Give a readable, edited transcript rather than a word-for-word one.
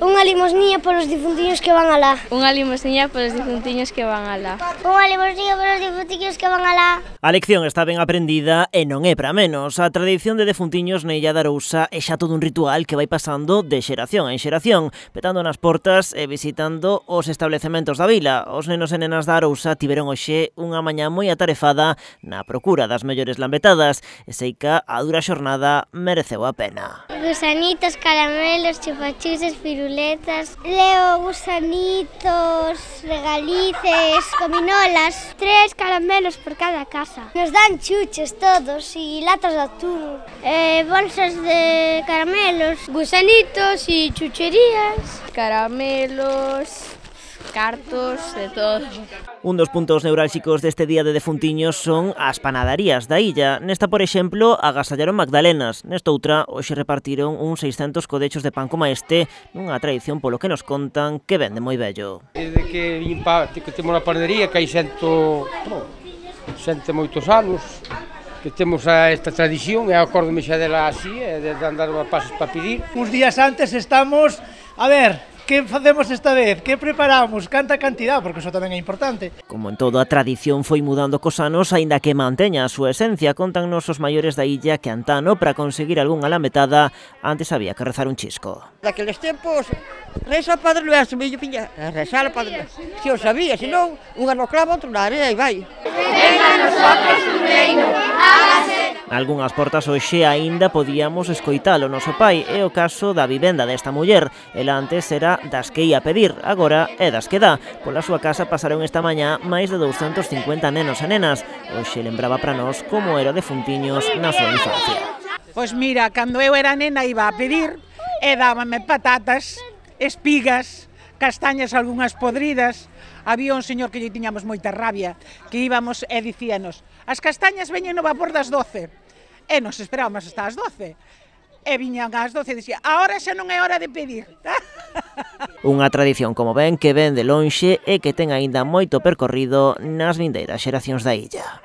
Unha limosniña polos difuntiños que van alá. Unha limosniña polos difuntiños que van alá. Unha limosniña polos difuntiños que van alá. A lección está ben aprendida e non é para menos. A tradición de defuntiños na Illa de Arousa é xa todo un ritual que vai pasando de xeración en xeración, petando nas portas e visitando os establecementos da vila. Os nenos e nenas da Arousa tiveron hoxe unha mañá moi atarefada na procura das mellores lambetadas e seica a dura xornada mereceu a pena. Gusanitos, caramelos, chupachuses, piruletas, leo gusanitos, regalices, gominolas. 3 caramelos por cada casa. Nos dan chuches todos e latas de atún. Bolsas de caramelos, gusanitos e chucherías. Caramelos, cartos, de todo. Un dos puntos neurálxicos deste día de defuntiños son as panadarías da illa. Nesta, por exemplo, agasallaron magdalenas. Nestoutra, hoxe repartiron uns 600 codechos de pan como este, nunha tradición polo que nos contan que vende moi bello. Desde que temos a panadería, que hai xente moitos anos, que temos esta tradición, e acórdome xa dela así, de andar a pasos para pedir. Uns días antes estamos, a ver, que facemos esta vez? Que preparamos? Canta cantidad, porque iso tamén é importante. Como en todo, a tradición foi mudando cos anos, aínda que manteña a súa esencia. Contannos os maiores da illa que antano, para conseguir algunha lambetada, antes había que rezar un chisco. Daqueles tempos, reza o Padre Nuestro, millo piña, rezar o Padre Nuestro. Se o sabía, senón, unha no clava, outro na area e vai. Venga a nosotros tu reino, hágase. Algunhas portas hoxe aínda podíamos escoitalo noso pai. É o caso da vivenda desta muller. Ela antes era das que ia pedir, agora é das que dá. Pola súa casa pasaron esta mañá máis de 250 nenos e nenas. Hoxe lembraba para nós como era de Funtiños na súa infancia. Pois mira, cando eu era nena iba a pedir e dábame patatas, espigas, castañas algunhas podridas. Había un señor que lle tiñamos moita rabia, que íbamos e dicíanos: as castañas veñen no vapor das 12. E nos esperábamos hasta as 12. E viñan ás 12 e dicía: agora xa non é hora de pedir. Unha tradición, como ven, que ven de lonxe e que ten aínda moito percorrido nas vindeiras xeracións da illa.